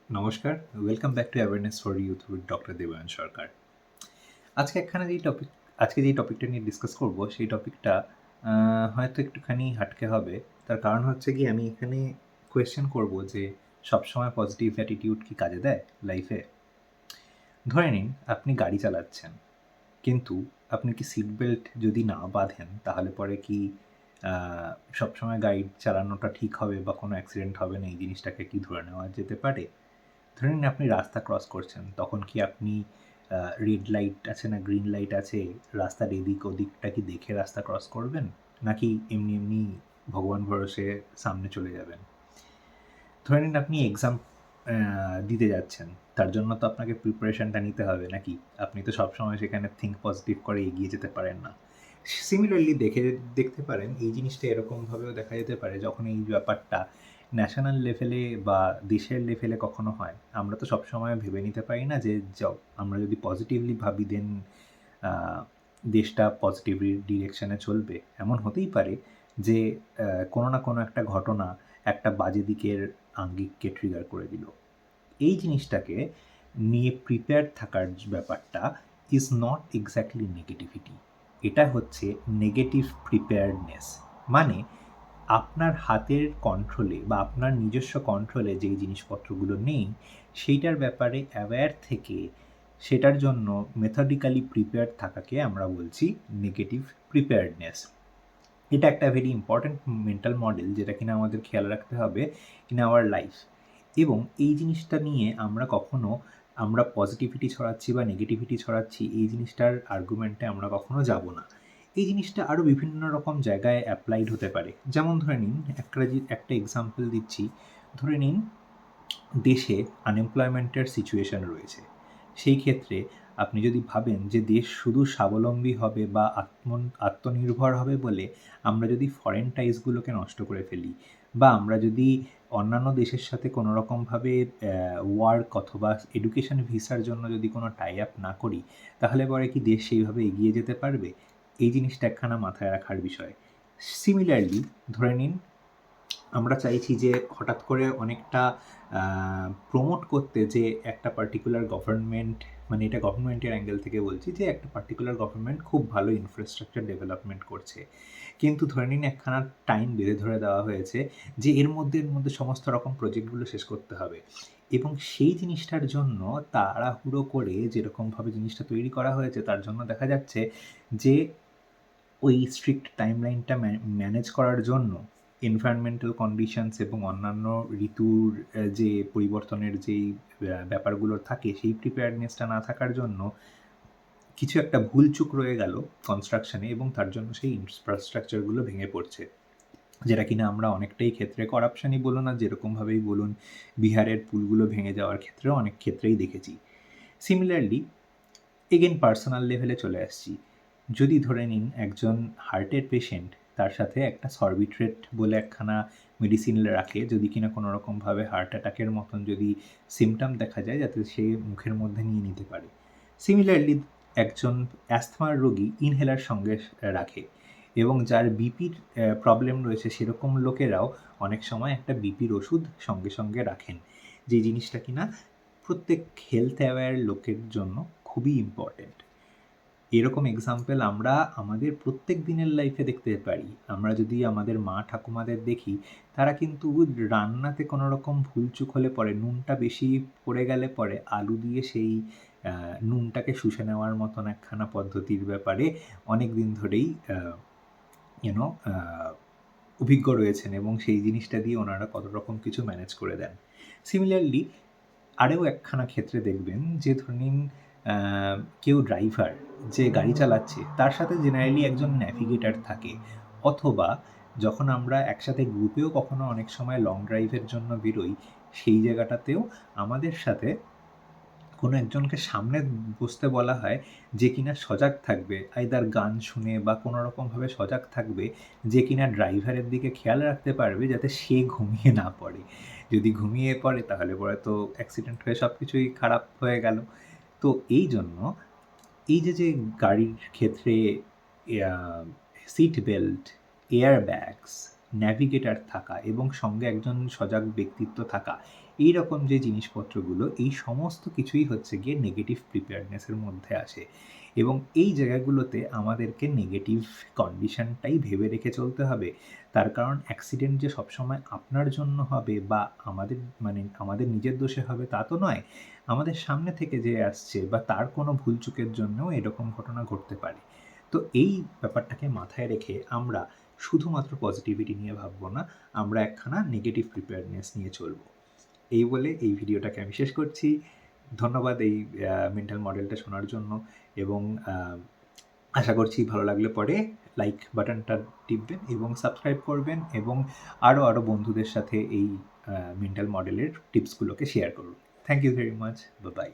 নমস্কার, welcome back to awareness for youth with doctor Debayan Sarkar. আজকে একখানা আজকে যেই টপিকটা নিয়ে ডিসকাস করব সেই টপিকটা হয়তো একটুখানি হাটকে হবে। তার কারণ হচ্ছে গিয়ে আমি এখানে কোয়েশ্চেন করব যে সবসময় পজিটিভ অ্যাটিটিউড কি কাজে দেয় লাইফে? ধরে নিন আপনি গাড়ি চালাচ্ছেন, কিন্তু আপনি কি সিট বেল্ট যদি না বাঁধেন তাহলে পরে কি আ সবসময় গাড়ি চালানোটা ঠিক হবে বা কোনো অ্যাক্সিডেন্ট হবে না এই জিনিসটাকে কি ধরে নেওয়া যেতে পারে? ধরে নিন আপনি রাস্তা ক্রস করছেন, তখন কি আপনি রেড লাইট আছে না গ্রিন লাইট আছে, রাস্তার এদিক ওদিকটা কি দেখে রাস্তা ক্রস করবেন? নাকি এমনি ভগবান ভরসে সামনে চলে যাবেন? ধরে নিন আপনি এক্সাম দিতে যাচ্ছেন। তার জন্য তো আপনাকে প্রিপারেশনটা নিতে হবে নাকি? আপনি তো সবসময় সেখানে থিঙ্ক পজিটিভ করে এগিয়ে যেতে পারেন না। সিমিলারলি দেখতে পারেন এই জিনিসটা এরকমভাবেও দেখা যেতে পারে যখন এই ব্যাপারটা ন্যাশনাল লেভেলে বা দেশের লেভেলে কখনো হয়। আমরা তো সবসময় ভেবে নিতে পারি না যে আমরা যদি পজিটিভলি ভাবি দেন আ দেশটা পজিটিভ ডিরেকশনে চলবে। এমন হতেই পারে যে কোনো না কোনো একটা ঘটনা একটা বাজে দিকের আঙ্গিককে ট্রিগার করে দিল। এই জিনিসটাকে নিয়ে প্রিপেয়ার্ড থাকার ব্যাপারটা ইজ নট এক্স্যাক্টলি নেগেটিভিটি। এটা হচ্ছে নেগেটিভ প্রিপেয়ার্ডনেস। মানে আপনার হাতের কন্ট্রোলে বা আপনার নিজস্ব কন্ট্রোলে যেই জিনিসপত্রগুলো নেই, সেইটার ব্যাপারে অ্যাওয়্যার থেকে সেটার জন্য মেথডিক্যালি প্রিপেয়ার্ড থাকাকে আমরা বলছি নেগেটিভ প্রিপেয়ার্ডনেস। এটা একটা ভেরি ইম্পর্ট্যান্ট মেন্টাল মডেল যেটা কিনা আমাদের খেয়াল রাখতে হবে ইন আওয়ার লাইফ। এবং এই জিনিসটা নিয়ে আমরা পজিটিভিটি ছড়াচ্ছি বা নেগেটিভিটি ছড়াচ্ছি এই জিনিসটার আর্গুমেন্টে আমরা কখনো যাব না। এই জিনিসটা আরও বিভিন্ন রকম জায়গায় অ্যাপ্লাইড হতে পারে। যেমন ধরে নিন একটা এক্সাম্পল দিচ্ছি। ধরে নিন দেশে আনএমপ্লয়মেন্টের সিচুয়েশন রয়েছে। সেই ক্ষেত্রে আপনি যদি ভাবেন যে দেশ শুধু স্বাবলম্বী হবে বা আত্মনির্ভর হবে বলে আমরা যদি ফরেন টাইজগুলোকে নষ্ট করে ফেলি বা আমরা যদি অন্যান্য দেশের সাথে কোনো রকমভাবে ওয়ার্ক অথবা এডুকেশন ভিসার জন্য যদি কোনো টাই আপ না করি, তাহলে পরে কি দেশ সেইভাবে এগিয়ে যেতে পারবে? এই জিনিসটা একখানা মাথায় রাখার বিষয়। সিমিলারলি ধরে নিন আমরা চাইছি যে হঠাৎ করে অনেকটা প্রমোট করতে যে একটা পার্টিকুলার গভর্নমেন্ট, মানে এটা গভর্নমেন্টের অ্যাঙ্গেল থেকে বলছি যে একটা পার্টিকুলার গভর্নমেন্ট খুব ভালো ইনফ্রাস্ট্রাকচার ডেভেলপমেন্ট করছে। কিন্তু ধরে নিন একখানা টাইম বেঁধে ধরে দেওয়া হয়েছে যে এর মধ্যে সমস্ত রকম প্রজেক্টগুলো শেষ করতে হবে। এবং সেই জিনিসটার জন্য তাড়াহুড়ো করে যেরকমভাবে জিনিসটা তৈরি করা হয়েছে তার জন্য দেখা যাচ্ছে যে ওই স্ট্রিক্ট টাইমলাইনটা ম্যানেজ করার জন্য এনভায়রনমেন্টাল কন্ডিশনস এবং অন্যান্য ঋতুর যে পরিবর্তনের যেই ব্যাপারগুলো থাকে সেই প্রিপেয়ারনেসটা না থাকার জন্য কিছু একটা ভুলচুক রয়ে গেল কনস্ট্রাকশনে এবং তার জন্য সেই ইনফ্রাস্ট্রাকচারগুলো ভেঙে পড়ছে। যেটা কিনা আমরা অনেকটাই ক্ষেত্রে করাপশনই বলুন আর যেরকমভাবেই বলুন বিহারের পুলগুলো ভেঙে যাওয়ার ক্ষেত্রেও অনেক ক্ষেত্রেই দেখেছি। সিমিলারলি এগেন পার্সোনাল লেভেলে চলে আসছি। যদি ধরে নিন একজন হার্টের পেশেন্ট, তার সাথে একটা সরবিট্রেট বলে একখানা মেডিসিন রাখে যদি কিনা কোনো রকমভাবে হার্ট অ্যাটাকের মতন যদি সিমটম দেখা যায় যাতে সে মুখের মধ্যে নিয়ে নিতে পারে। সিমিলারলি একজন অ্যাস্থমার রোগী ইনহেলার সঙ্গে রাখে এবং যার বিপির প্রবলেম রয়েছে সেরকম লোকেরাও অনেক সময় একটা বিপির ওষুধ সঙ্গে সঙ্গে রাখেন। যে জিনিসটা কিনা প্রত্যেক হেলথ অ্যাওয়্যার লোকের জন্য খুবই ইম্পর্ট্যান্ট। এরকম এক্সাম্পল আমরা আমাদের প্রত্যেক দিনের লাইফে দেখতে পারি। আমরা যদি আমাদের মা ঠাকুমাদের দেখি, তারা কিন্তু রান্নাতে কোনো রকম ভুলচুক হলে পরে নুনটা বেশি পড়ে গেলে পরে আলু দিয়ে সেই নুনটাকে শুষে নেওয়ার মতন একখানা পদ্ধতির ব্যাপারে অনেক দিন ধরেই ইউনো অভিজ্ঞ রয়েছেন এবং সেই জিনিসটা দিয়ে ওনারা কত রকম কিছু ম্যানেজ করে দেন। সিমিলারলি আরও একখানা ক্ষেত্রে দেখবেন যে ধরে নিন কেউ ড্রাইভার যে গাড়ি চালাচ্ছে তার সাথে জেনারেলি একজন ন্যাভিগেটর থাকে, অথবা যখন আমরা একসাথে গ্রুপেও কখনো অনেক সময় লং ড্রাইভের জন্য বেরোই সেই জায়গাটাতেও আমাদের সাথে কোনো একজনকে সামনে বসতে বলা হয় যে কিনা সজাগ থাকবে, আইদার গান শুনে বা কোনো রকমভাবে সজাগ থাকবে, যে কিনা ড্রাইভারের দিকে খেয়াল রাখতে পারবে যাতে সে ঘুমিয়ে না পড়ে। যদি ঘুমিয়ে পড়ে তাহলে পরে তো অ্যাক্সিডেন্ট হয়ে সব কিছুই খারাপ হয়ে গেল। তো এই জন্য এই যে গাড়ির ক্ষেত্রে seat belt, air bags, navigator থাকা এবং সঙ্গে একজন সজাগ ব্যক্তিত্ব থাকা, এই রকম যে জিনিসপত্রগুলো, এই সমস্ত কিছুই হচ্ছে গিয়ে নেগেটিভ প্রিপেয়ারনেসের মধ্যে আসে এবং এই জায়গাগুলোতে আমাদেরকে নেগেটিভ কন্ডিশনটাই ভেবে রেখে চলতে হবে। তার কারণ অ্যাক্সিডেন্ট যে সবসময় আপনার জন্য হবে বা আমাদের নিজের দোষে হবে তা তো নয়। আমাদের সামনে থেকে যে আসছে বা তার কোনো ভুলচুকের জন্যও এরকম ঘটনা ঘটতে পারে। তো এই ব্যাপারটাকে মাথায় রেখে আমরা শুধুমাত্র পজিটিভিটি নিয়ে ভাববো না, আমরা একখানা নেগেটিভ প্রিপেয়ারনেস নিয়ে চলবো। এই বলে এই ভিডিওটাকে আমি শেষ করছি। ধন্যবাদ এই মেন্টাল মডেলটা শোনার জন্য এবং আশা করছি ভালো লাগলে পরে লাইক বাটনটা টিপবেন এবং সাবস্ক্রাইব করবেন এবং আরও বন্ধুদের সাথে এই মেন্টাল মডেলের টিপসগুলোকে শেয়ার করুন। Thank you very much. Bye by.